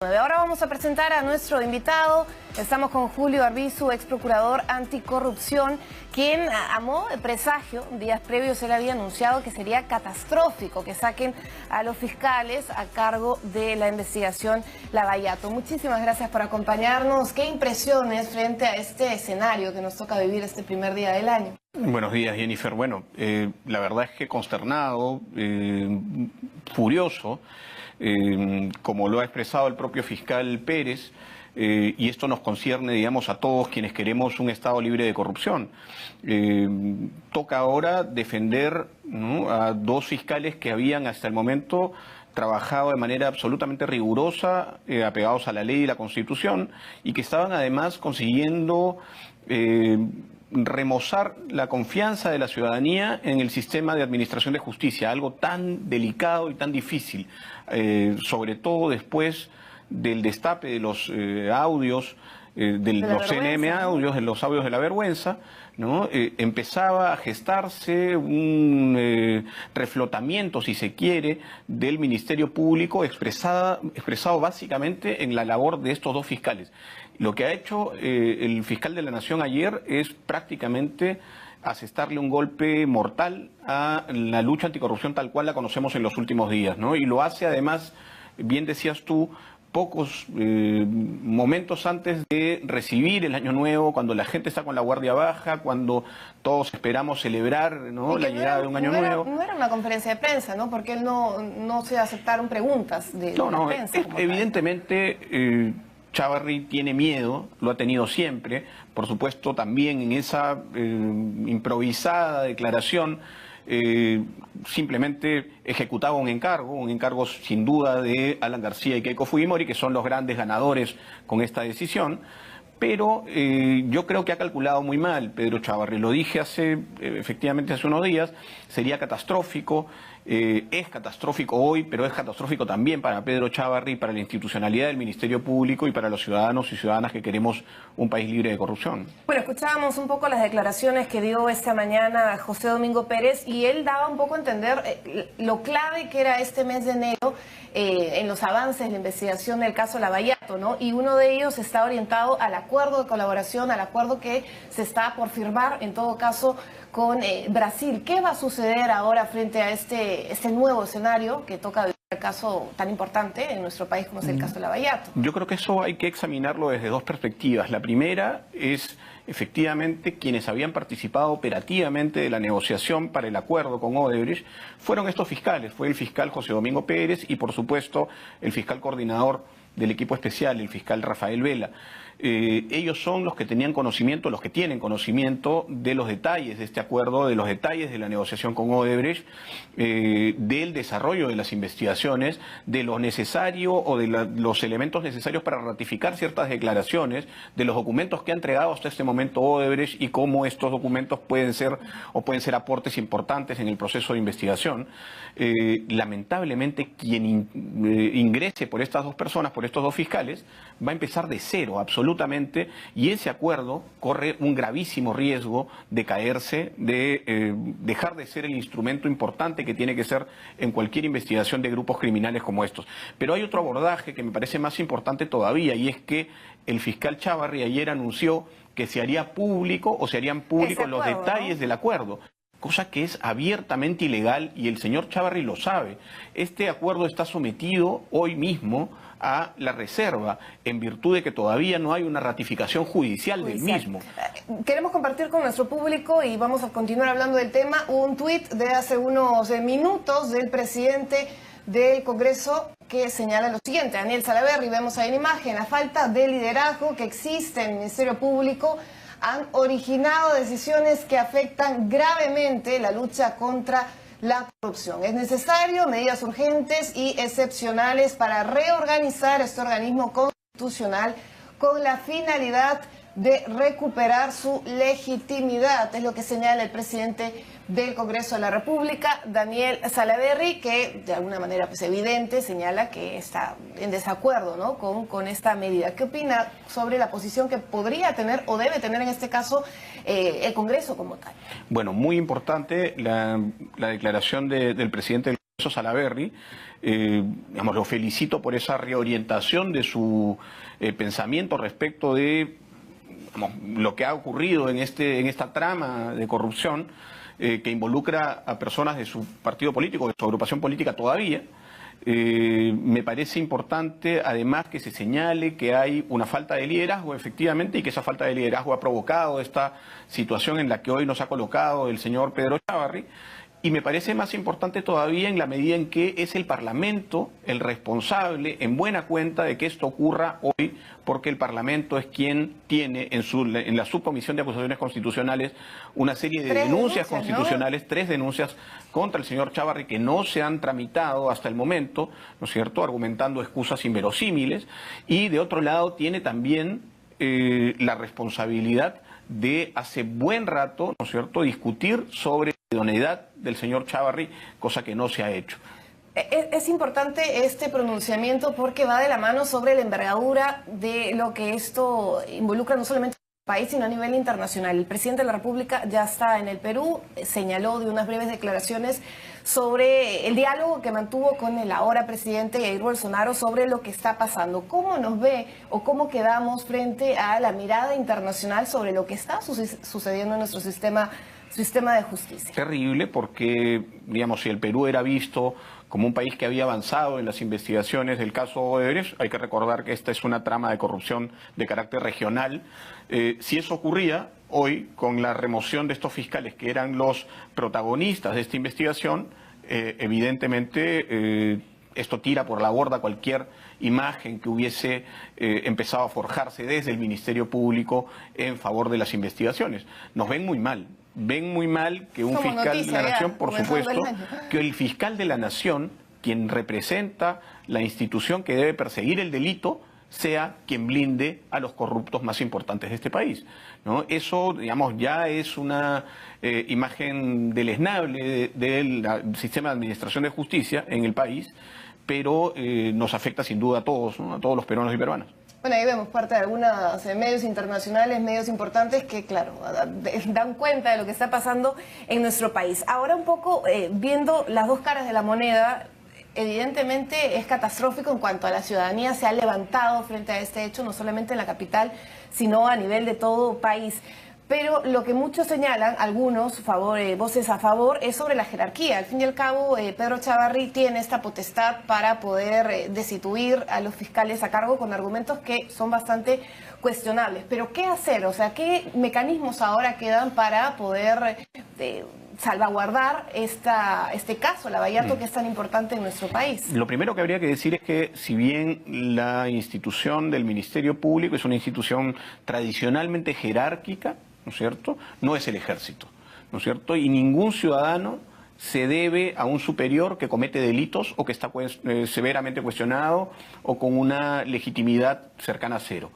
Ahora vamos a presentar a nuestro invitado. Estamos con Julio Arbizu, ex procurador anticorrupción, quien a modo de presagio, días previos él había anunciado que sería catastrófico que saquen a los fiscales a cargo de la investigación Lavallato. Muchísimas gracias por acompañarnos. ¿Qué impresiones frente a este escenario que nos toca vivir este primer día del año? Buenos días, Jennifer. Bueno, la verdad es que consternado, furioso, como lo ha expresado el propio fiscal Pérez, y esto nos concierne, digamos, a todos quienes queremos un Estado libre de corrupción. Toca ahora defender, ¿no?, a dos fiscales que habían hasta el momento trabajado de manera absolutamente rigurosa, apegados a la ley y la Constitución, y que estaban además consiguiendo remozar la confianza de la ciudadanía en el sistema de administración de justicia, algo tan delicado y tan difícil, sobre todo después del destape de los audios, de los CNM audios, de los audios de la vergüenza, ¿no? Empezaba a gestarse un reflotamiento, si se quiere, del Ministerio Público expresado básicamente en la labor de estos dos fiscales. Lo que ha hecho el fiscal de la Nación ayer es prácticamente asestarle un golpe mortal a la lucha anticorrupción tal cual la conocemos en los últimos días, ¿no? Y lo hace además, bien decías tú, pocos momentos antes de recibir el Año Nuevo, cuando la gente está con la guardia baja, cuando todos esperamos celebrar, ¿no?, la llegada de un Año Nuevo. No era una conferencia de prensa, ¿no? Porque él no se aceptaron preguntas de la prensa. Evidentemente, Chávarri tiene miedo, lo ha tenido siempre, por supuesto también en esa improvisada declaración. Simplemente ejecutaba un encargo sin duda de Alan García y Keiko Fujimori, que son los grandes ganadores con esta decisión, pero yo creo que ha calculado muy mal Pedro Chávarri. Lo dije efectivamente hace unos días, sería catastrófico, es catastrófico hoy, pero es catastrófico también para Pedro Chávarri, para la institucionalidad del Ministerio Público y para los ciudadanos y ciudadanas que queremos un país libre de corrupción. Bueno, escuchábamos un poco las declaraciones que dio esta mañana José Domingo Pérez y él daba un poco a entender lo clave que era este mes de enero en los avances de la investigación del caso Lavallato, ¿no? Y uno de ellos está orientado al acuerdo de colaboración, al acuerdo que se está por firmar, en todo caso, con Brasil. ¿Qué va a suceder ahora frente a este nuevo escenario que toca vivir el caso tan importante en nuestro país como es el caso de Lavallato? Yo creo que eso hay que examinarlo desde dos perspectivas. La primera es, efectivamente, quienes habían participado operativamente de la negociación para el acuerdo con Odebrecht fueron estos fiscales. Fue el fiscal José Domingo Pérez y, por supuesto, el fiscal coordinador del equipo especial, el fiscal Rafael Vela. Ellos son los que tenían conocimiento, los que tienen conocimiento de los detalles de este acuerdo, de los detalles de la negociación con Odebrecht, del desarrollo de las investigaciones, de lo necesario o de los elementos necesarios para ratificar ciertas declaraciones, de los documentos que ha entregado hasta este momento Odebrecht y cómo estos documentos pueden ser aportes importantes en el proceso de investigación. Lamentablemente, quien ingrese por estas dos personas, por estos dos fiscales, va a empezar de cero, absolutamente, y ese acuerdo corre un gravísimo riesgo de caerse, de dejar de ser el instrumento importante que tiene que ser en cualquier investigación de grupos criminales como estos. Pero hay otro abordaje que me parece más importante todavía, y es que el fiscal Chávarri ayer anunció que se haría público o se harían públicos los detalles, ¿no?, del acuerdo, cosa que es abiertamente ilegal y el señor Chávarri lo sabe. Este acuerdo está sometido hoy mismo a la reserva, en virtud de que todavía no hay una ratificación judicial del mismo. Queremos compartir con nuestro público, y vamos a continuar hablando del tema, un tuit de hace unos minutos del presidente del Congreso que señala lo siguiente. Daniel Salaverry, vemos ahí en imagen: la falta de liderazgo que existe en el Ministerio Público han originado decisiones que afectan gravemente la lucha contra la corrupción. Es necesario medidas urgentes y excepcionales para reorganizar este organismo constitucional con la finalidad de recuperar su legitimidad. Es lo que señala el presidente del Congreso de la República, Daniel Salaverry, que de alguna manera pues evidente señala que está en desacuerdo, ¿no?, con esta medida. ¿Qué opina sobre la posición que podría tener o debe tener en este caso el Congreso como tal? Bueno, muy importante la declaración del presidente del Salaverry, digamos, lo felicito por esa reorientación de su pensamiento respecto de lo que ha ocurrido en esta trama de corrupción que involucra a personas de su partido político, de su agrupación política todavía. Me parece importante, además, que se señale que hay una falta de liderazgo, efectivamente, y que esa falta de liderazgo ha provocado esta situación en la que hoy nos ha colocado el señor Pedro Chávarri. Y me parece más importante todavía en la medida en que es el Parlamento el responsable, en buena cuenta, de que esto ocurra hoy, porque el Parlamento es quien tiene en la Subcomisión de Acusaciones Constitucionales una serie de denuncias constitucionales, ¿no? 3 denuncias contra el señor Chávarri que no se han tramitado hasta el momento, ¿no es cierto?, argumentando excusas inverosímiles, y de otro lado tiene también la responsabilidad de hace buen rato, ¿no es cierto?, discutir sobre la idoneidad del señor Chávarri, cosa que no se ha hecho. Es importante este pronunciamiento porque va de la mano sobre la envergadura de lo que esto involucra no solamente en el país, sino a nivel internacional. El presidente de la República ya está en el Perú, señaló de unas breves declaraciones sobre el diálogo que mantuvo con el ahora presidente Jair Bolsonaro sobre lo que está pasando. ¿Cómo nos ve o cómo quedamos frente a la mirada internacional sobre lo que está sucediendo en nuestro sistema de justicia? Terrible, porque, digamos, si el Perú era visto como un país que había avanzado en las investigaciones del caso Odebrecht, hay que recordar que esta es una trama de corrupción de carácter regional. Si eso ocurría hoy, con la remoción de estos fiscales que eran los protagonistas de esta investigación, evidentemente esto tira por la borda cualquier imagen que hubiese empezado a forjarse desde el Ministerio Público en favor de las investigaciones. Nos ven muy mal. Ven muy mal que un fiscal de la Nación, por supuesto, que el fiscal de la Nación, quien representa la institución que debe perseguir el delito, sea quien blinde a los corruptos más importantes de este país, ¿no? Eso, digamos, ya es una imagen deleznable del sistema de administración de justicia en el país, pero nos afecta sin duda a todos, ¿no?, a todos los peruanos y peruanas. Bueno, ahí vemos parte de algunos medios internacionales, medios importantes que, claro, dan cuenta de lo que está pasando en nuestro país. Ahora un poco viendo las dos caras de la moneda, evidentemente es catastrófico en cuanto a la ciudadanía se ha levantado frente a este hecho, no solamente en la capital, sino a nivel de todo país. Pero lo que muchos señalan, algunos voces a favor, es sobre la jerarquía. Al fin y al cabo, Pedro Chávarri tiene esta potestad para poder destituir a los fiscales a cargo con argumentos que son bastante cuestionables. Pero ¿qué hacer? O sea, ¿qué mecanismos ahora quedan para poder salvaguardar este caso, Lavallato, que es tan importante en nuestro país? Lo primero que habría que decir es que, si bien la institución del Ministerio Público es una institución tradicionalmente jerárquica, ¿no es cierto?, no es el ejército, ¿no es cierto?, y ningún ciudadano se debe a un superior que comete delitos o que está severamente cuestionado o con una legitimidad cercana a cero.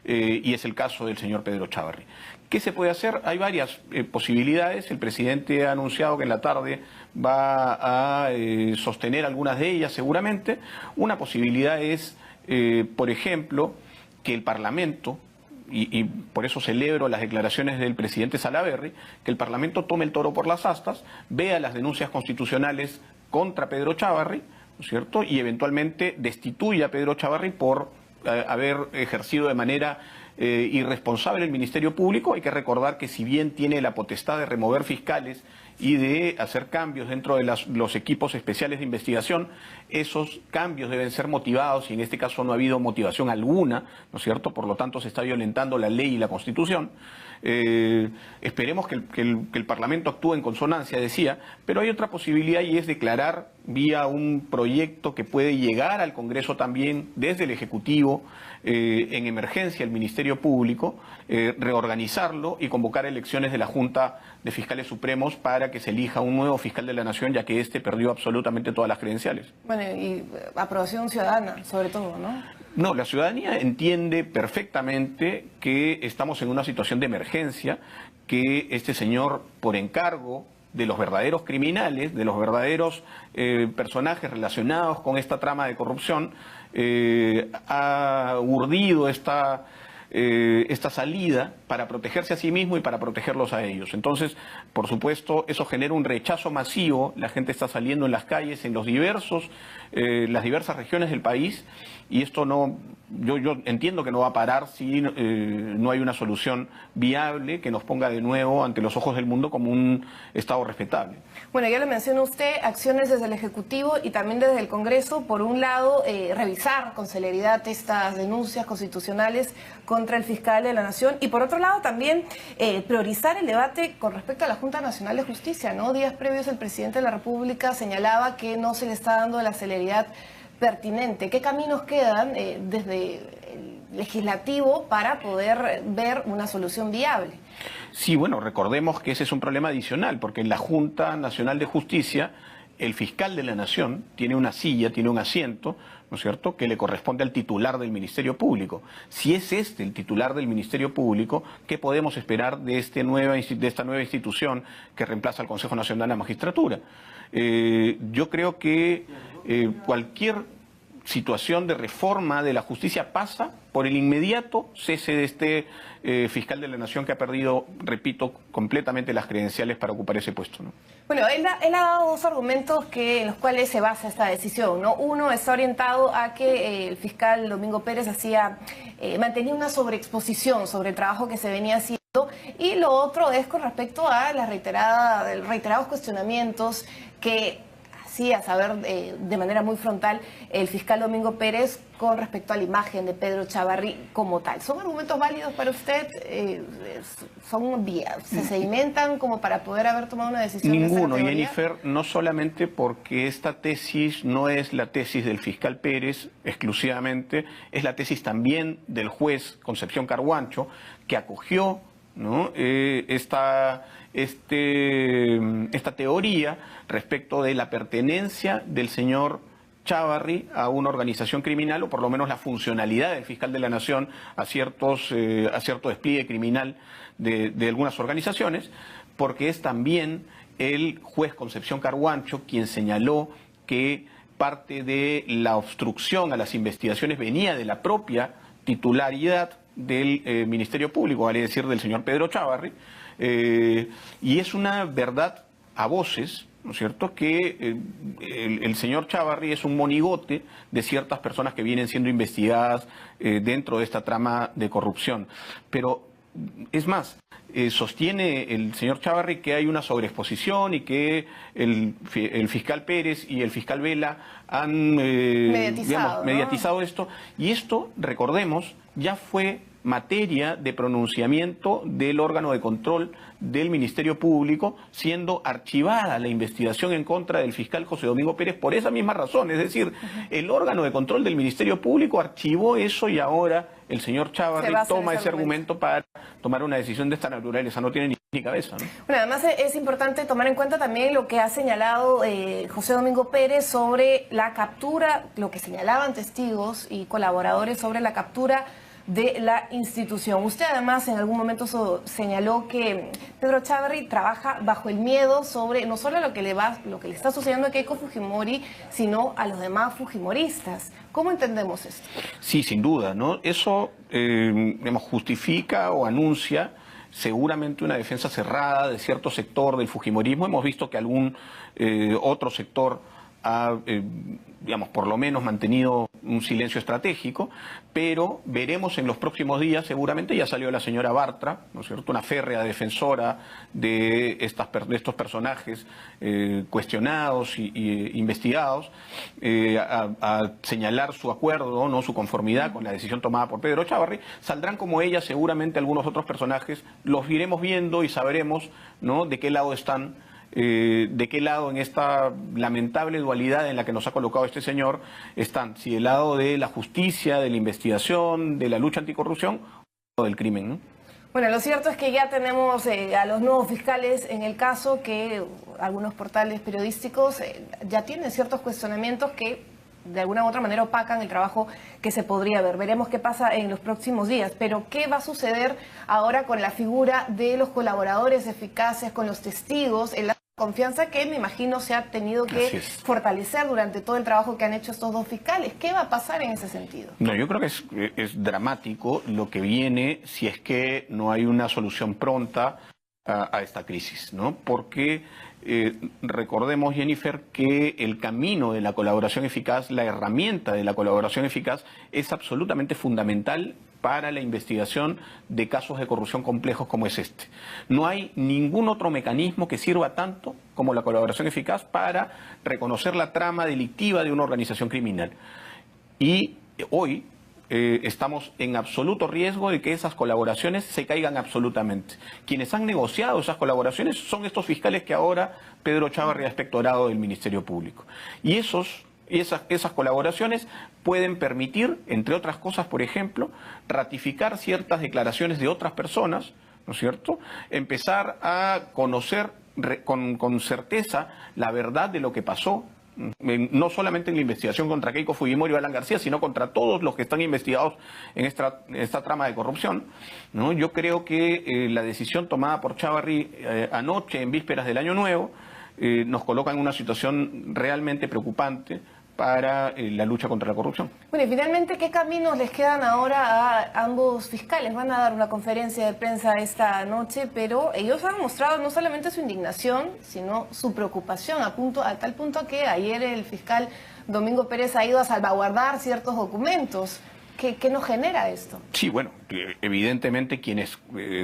Y es el caso del señor Pedro Chávarri. ¿Qué se puede hacer? Hay varias posibilidades. El presidente ha anunciado que en la tarde va a sostener algunas de ellas seguramente. Una posibilidad es, por ejemplo, que el Parlamento, y por eso celebro las declaraciones del presidente Salaverry, que el Parlamento tome el toro por las astas, vea las denuncias constitucionales contra Pedro Chávarri, ¿no es cierto?, y eventualmente destituya a Pedro Chávarri por haber ejercido de manera irresponsable el Ministerio Público. Hay que recordar que, si bien tiene la potestad de remover fiscales y de hacer cambios dentro de los equipos especiales de investigación, esos cambios deben ser motivados, y en este caso no ha habido motivación alguna, ¿no es cierto?, por lo tanto se está violentando la ley y la Constitución. Esperemos que el Parlamento actúe en consonancia, decía, pero hay otra posibilidad, y es declarar vía un proyecto que puede llegar al Congreso también desde el Ejecutivo, en emergencia el Ministerio Público, reorganizarlo y convocar elecciones de la Junta de Fiscales Supremos para que se elija un nuevo fiscal de la Nación, ya que este perdió absolutamente todas las credenciales. Bueno, y aprobación ciudadana, sobre todo, ¿no? No, la ciudadanía entiende perfectamente que estamos en una situación de emergencia, que este señor, por encargo de los verdaderos criminales, de los verdaderos personajes relacionados con esta trama de corrupción, ha urdido esta esta salida para protegerse a sí mismo y para protegerlos a ellos. Entonces, por supuesto, eso genera un rechazo masivo. La gente está saliendo en las calles en las diversas regiones del país, y esto no, yo entiendo que no va a parar si no hay una solución viable que nos ponga de nuevo ante los ojos del mundo como un Estado respetable. Bueno, ya le mencionó usted acciones desde el Ejecutivo y también desde el Congreso. Por un lado, revisar con celeridad estas denuncias constitucionales contra el fiscal de la Nación, y por otro lado también priorizar el debate con respecto a la Junta Nacional de Justicia, ¿no? Días previos el presidente de la República señalaba que no se le está dando la celeridad pertinente. ¿Qué caminos quedan desde el legislativo para poder ver una solución viable? Sí, bueno, recordemos que ese es un problema adicional, porque en la Junta Nacional de Justicia el fiscal de la Nación tiene una silla, tiene un asiento, ¿no es cierto?, que le corresponde al titular del Ministerio Público. Si es este el titular del Ministerio Público, ¿qué podemos esperar de esta nueva institución que reemplaza al Consejo Nacional de la Magistratura? Yo creo que cualquier situación de reforma de la justicia pasa por el inmediato cese de este fiscal de la Nación, que ha perdido, repito, completamente las credenciales para ocupar ese puesto, ¿no? Bueno, él ha dado dos argumentos en los cuales se basa esta decisión, ¿no? Uno está orientado a que el fiscal Domingo Pérez mantenía una sobreexposición sobre el trabajo que se venía haciendo, y lo otro es con respecto a los reiterados cuestionamientos que hacía saber de manera muy frontal el fiscal Domingo Pérez con respecto a la imagen de Pedro Chávarri como tal. ¿Son argumentos válidos para usted? ¿Se sedimentan como para poder haber tomado una decisión? Ninguno, Jennifer, no solamente porque esta tesis no es la tesis del fiscal Pérez exclusivamente, es la tesis también del juez Concepción Carhuancho, que acogió, ¿no?, esta teoría respecto de la pertenencia del señor Chávarri a una organización criminal, o por lo menos la funcionalidad del fiscal de la Nación a cierto despliegue criminal de algunas organizaciones, porque es también el juez Concepción Carhuancho quien señaló que parte de la obstrucción a las investigaciones venía de la propia titularidad del Ministerio Público, vale decir, del señor Pedro Chávarri, y es una verdad a voces, ¿no es cierto?, que el señor Chávarri es un monigote de ciertas personas que vienen siendo investigadas dentro de esta trama de corrupción. Pero es más, sostiene el señor Chávarri que hay una sobreexposición y que el fiscal Pérez y el fiscal Vela han mediatizado esto. Y esto, recordemos, ya fue materia de pronunciamiento del órgano de control del Ministerio Público, siendo archivada la investigación en contra del fiscal José Domingo Pérez por esa misma razón. Es decir, el órgano de control del Ministerio Público archivó eso, y ahora el señor Chávarri toma ese argumento para tomar una decisión de esta naturaleza. No tiene ni cabeza, ¿no? Bueno, además es importante tomar en cuenta también lo que ha señalado José Domingo Pérez sobre la captura, lo que señalaban testigos y colaboradores sobre la captura de la institución. Usted además en algún momento señaló que Pedro Chávarri trabaja bajo el miedo sobre no solo lo que le está sucediendo a Keiko Fujimori, sino a los demás fujimoristas. ¿Cómo entendemos esto? Sí, sin duda, ¿no? Eso justifica o anuncia seguramente una defensa cerrada de cierto sector del fujimorismo. Hemos visto que algún otro sector ha, por lo menos mantenido un silencio estratégico, pero veremos en los próximos días, seguramente ya salió la señora Bartra, ¿no es cierto?, una férrea defensora de estos personajes cuestionados y investigados, a señalar su acuerdo, ¿no?, su conformidad con la decisión tomada por Pedro Chávarri. Saldrán como ella seguramente algunos otros personajes, los iremos viendo y sabremos, ¿no?, de qué lado están. De qué lado en esta lamentable dualidad en la que nos ha colocado este señor están, si del lado de la justicia, de la investigación, de la lucha anticorrupción o del crimen, ¿no? Bueno, lo cierto es que ya tenemos a los nuevos fiscales en el caso, que algunos portales periodísticos ya tienen ciertos cuestionamientos que de alguna u otra manera opacan el trabajo que se podría ver. Veremos qué pasa en los próximos días. Pero ¿qué va a suceder ahora con la figura de los colaboradores eficaces, con los testigos? confianza que me imagino se ha tenido que fortalecer durante todo el trabajo que han hecho estos dos fiscales. ¿Qué va a pasar en ese sentido? No, yo creo que es dramático lo que viene si es que no hay una solución pronta a esta crisis, ¿no? Porque recordemos, Jennifer, que el camino de la colaboración eficaz, la herramienta de la colaboración eficaz es absolutamente fundamental para la investigación de casos de corrupción complejos como es este. No hay ningún otro mecanismo que sirva tanto como la colaboración eficaz para reconocer la trama delictiva de una organización criminal. Y hoy estamos en absoluto riesgo de que esas colaboraciones se caigan absolutamente. Quienes han negociado esas colaboraciones son estos fiscales que ahora Pedro Chávarri ha inspectorado del Ministerio Público. Y esas colaboraciones pueden permitir, entre otras cosas, por ejemplo, ratificar ciertas declaraciones de otras personas, ¿no es cierto? Empezar a conocer con certeza la verdad de lo que pasó, no solamente en la investigación contra Keiko Fujimori y Alan García, sino contra todos los que están investigados en esta trama de corrupción, ¿no? Yo creo que la decisión tomada por Chávarri anoche, en vísperas del Año Nuevo, nos coloca en una situación realmente preocupante para la lucha contra la corrupción. Bueno, y finalmente, ¿qué caminos les quedan ahora a ambos fiscales? Van a dar una conferencia de prensa esta noche, pero ellos han mostrado no solamente su indignación, sino su preocupación, a tal punto que ayer el fiscal Domingo Pérez ha ido a salvaguardar ciertos documentos. ¿Qué nos genera esto? Sí, bueno, evidentemente quienes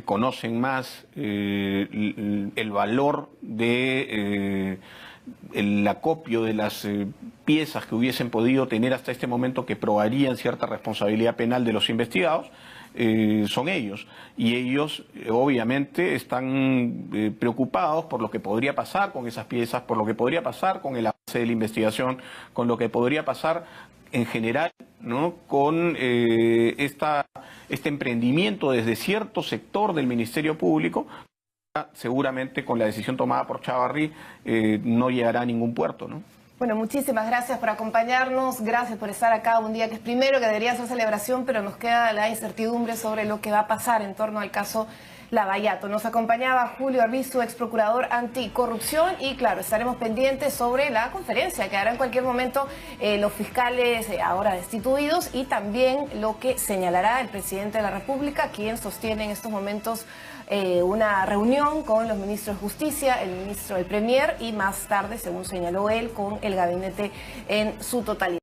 conocen más el valor de el acopio de las piezas que hubiesen podido tener hasta este momento que probarían cierta responsabilidad penal de los investigados, son ellos. Y ellos obviamente están preocupados por lo que podría pasar con esas piezas, por lo que podría pasar con el avance de la investigación, con lo que podría pasar en general, ¿no? Con este emprendimiento desde cierto sector del Ministerio Público. Seguramente con la decisión tomada por Chávarri no llegará a ningún puerto, ¿no? Bueno, muchísimas gracias por acompañarnos, gracias por estar acá un día que es primero, que debería ser celebración, pero nos queda la incertidumbre sobre lo que va a pasar en torno al caso Lavallato. Nos acompañaba Julio Arbizu, ex procurador anticorrupción, y claro, estaremos pendientes sobre la conferencia que hará en cualquier momento los fiscales ahora destituidos, y también lo que señalará el presidente de la República, quien sostiene en estos momentos una reunión con los ministros de Justicia, el ministro del Premier, y más tarde, según señaló él, con el gabinete en su totalidad.